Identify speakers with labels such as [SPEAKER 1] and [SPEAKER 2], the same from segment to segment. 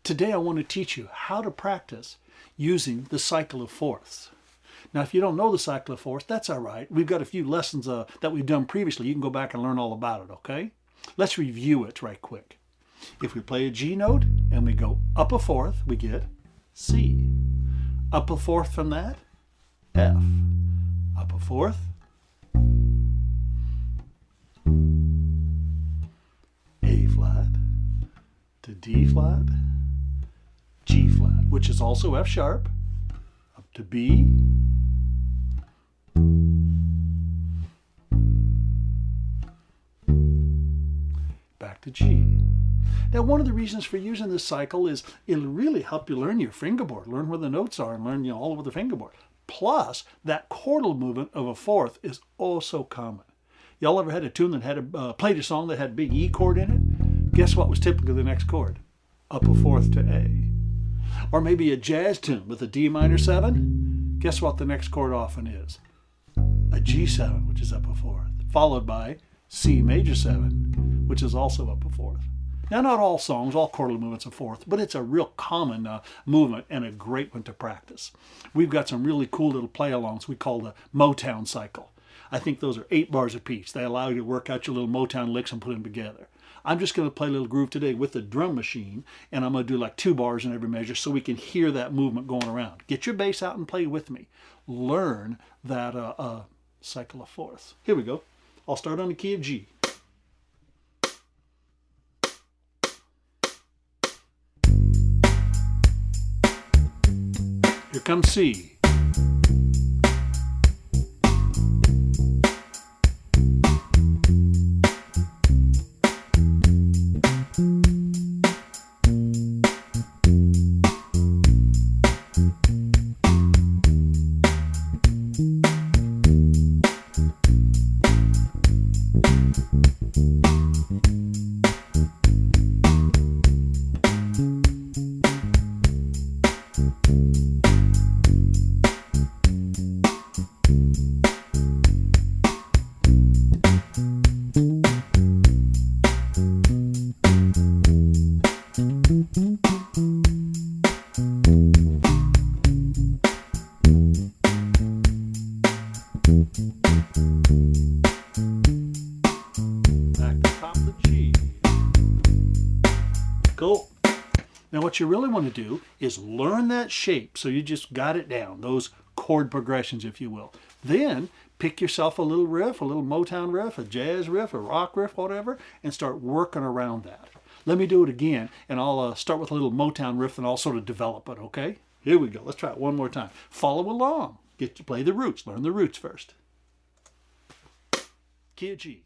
[SPEAKER 1] Today I want to teach you how to practice using the cycle of fourths. Now, if you don't know the cycle of fourths, that's all right. We've got a few lessons that we've done previously. You can go back and learn all about it, okay? Let's review it right quick. If we play a G note and we go up a fourth, we get C. Up a fourth from that, F. Up a fourth, A flat to D flat, G flat, which is also F sharp, up to B, back to G. Now, one of the reasons for using this cycle is it'll really help you learn your fingerboard, learn where the notes are, and learn all over the fingerboard. Plus, that chordal movement of a fourth is oh so common. Y'all ever had a tune that had played a song that had a big E chord in it? Guess what was typically the next chord? Up a fourth to A. Or maybe a jazz tune with a D minor 7? Guess what the next chord often is? A G7, which is up a fourth, followed by C major 7, which is also up a fourth. Now, not all songs, all chordal movements are fourth, but it's a real common movement and a great one to practice. We've got some really cool little play-alongs we call the Motown Cycle. I think those are 8 bars apiece. They allow you to work out your little Motown licks and put them together. I'm just going to play a little groove today with the drum machine, and I'm going to do like 2 bars in every measure so we can hear that movement going around. Get your bass out and play with me. Learn that cycle of fourths. Here we go. I'll start on the key of G. Here comes C. Cool. Now what you really want to do is learn that shape so you just got it down, those chord progressions, if you will. Then pick yourself a little riff, a little Motown riff, a jazz riff, a rock riff, whatever, and start working around that. Let me do it again, and I'll start with a little Motown riff and I'll sort of develop it, okay? Here we go. Let's try it one more time. Follow along. Get to play the roots. Learn the roots first. Key of G.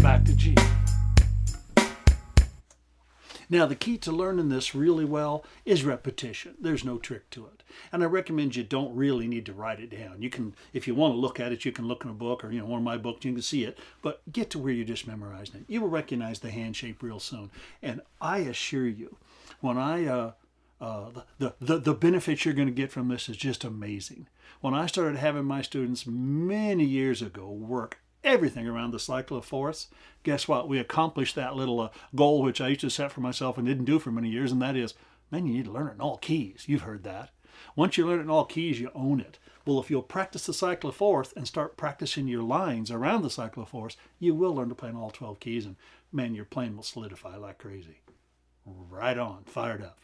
[SPEAKER 1] Back to G. Now, the key to learning this really well is repetition. There's no trick to it. And I recommend you don't really need to write it down. You can, if you want to look at it, you can look in a book or one of my books, you can see it. But get to where you're just memorizing it. You will recognize the hand shape real soon. And I assure you, when the benefits you're going to get from this is just amazing. When I started having my students many years ago work everything around the cycle of fourths, guess what? We accomplished that little goal which I used to set for myself and didn't do for many years, and that is, man, you need to learn it in all keys. You've heard that. Once you learn it in all keys, you own it. Well, if you'll practice the cycle of fourths and start practicing your lines around the cycle of fourths, you will learn to play in all 12 keys, and man, your playing will solidify like crazy. Right on. Fired up.